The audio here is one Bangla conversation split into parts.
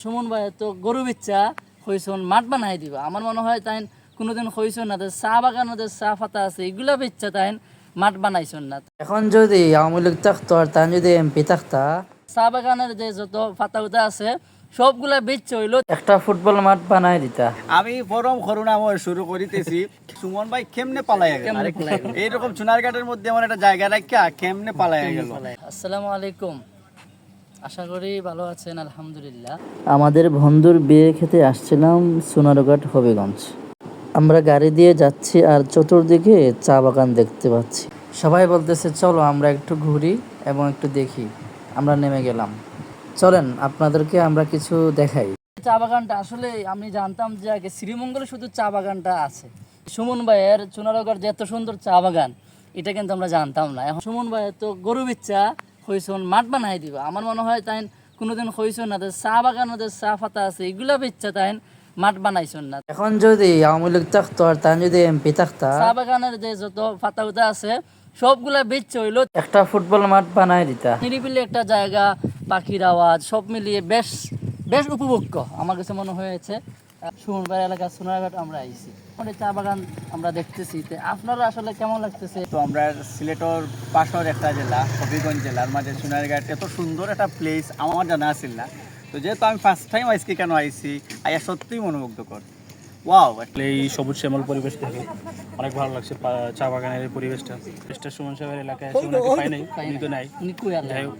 সুমন ভাই তো গরু বিচ্ছা হইছন মাঠ বানাই দিবা আমার মনে হয় তাই কোনোদিন হইছন না চা বাগানের চা পাতা আছে এগুলা বিচ্ছা তাই মাঠ বানাইছন না। এখন যদি আওয়ামী লীগ থাকতো আর তার যদি এমপি থাকতা, চা বাগানের যে যত পাতা উতা আছে সবগুলা বিচ্ছা হইলো একটা ফুটবল মাঠ বানাই দিতা। আমি পরম করুণাময় শুরু করিতেছি সুমন ভাই কেমনে পালাইয়া গেল এইরকম চুনারঘাটের মধ্যে এমন একটা জায়গা রাখিয়া কেমনে পালাইয়া গেল। আসসালামু আলাইকুম, আশা করি ভালো আছেন। আলহামদুলিল্লাহ। আমাদের বন্ধুর বিয়ে খেতে আসছিলাম সোনারঘাট হবিগঞ্জ। আমরা গাড়ি দিয়ে যাচ্ছি আর চতুর্দিকে চা বাগান দেখতে পাচ্ছি। সবাই বলতেছে চলো আমরা একটু ঘুরি এবং একটু দেখি। আমরা নেমে গেলাম। চলেন আপনাদেরকে আমরা কিছু দেখাই। চা বাগানটা আসলে আমি জানতাম যে আগে শ্রীমঙ্গলে শুধু চা বাগানটা আছে। সুমন ভাইয়ের চুনারগড় যে এত সুন্দর চা বাগান এটা কিন্তু আমরা জানতাম না। এখন সুমন ভাইয়ের তো গরু বিচ্ছা হইছন মাঠ বানাই দিবা আমার মনে হয় তাই কোনোদিন হইছন না চা বাগানের চা পাতা আছে এগুলা বিচ্ছা তাই মাঠ বানাইছন না। এখন যদি আওয়ামী লীগ থাকতো আর তার যদি এমপি থাকতা, চা বাগানের যে যত পাতা উতা আছে সবগুলা বিচ্ছা হইলো একটা ফুটবল মাঠ বানাই দিতা। নিরিবিলি একটা জায়গা, পাখির আওয়াজ সব মিলিয়ে বেশ বেশ উপভোগ্য আমার কাছে মনে হয়েছে। সুমন ভাই এলাকা সোনারঘাট আমরা আইছি, অনেক চা বাগান আমরা দেখতেছি। আপনারা আসলে কেমন লাগতেছে? তো আমরা সিলেটর পাশের একটা জেলা হবিগঞ্জ জেলার মাঝে চুনারঘাট এত সুন্দর একটা প্লেস আমার জানা আছিল না। তো যেহেতু আমি ফার্স্ট টাইম আইসি কেন আইসি আইয়া সত্যিই মনোমুগ্ধকর। ওয়াও, এই সবুজ শ্যামল পরিবেশ দেখে অনেক ভালো লাগছে। চা বাগানের এই পরিবেশটা সুমন সাহেবের এলাকায় পাই নাই, কিন্তু নাই। উনি কই আল্লাহ? যাই হোক,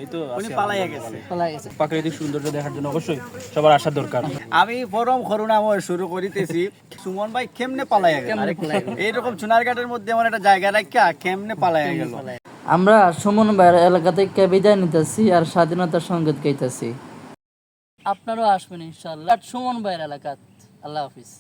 এই তো উনি আছে পালাইয়া আমাদের গেছে। চলা গেছে। প্রাকৃতিক সৌন্দর্য দেখার জন্য অবশ্যই সবার আসার দরকার। আমি পরম করুণাময় শুরু করিতেছি সুমন ভাই কেমনে পালাইয়া গেল এইরকম চুনারঘাটের মধ্যে এমন একটা জায়গা রাখিয়া কেমনে পালাইয়া গেল। আমরা সুমন ভাইয়ের এলাকা থেকে বিদায় নিতেছি আর স্বাধীনতার সঙ্গীত গাইতেছি। আপনারাও আসবেন ইনশাআল্লাহ সুমন ভাইয়ের এলাকা। আল্লাহ হাফিজ।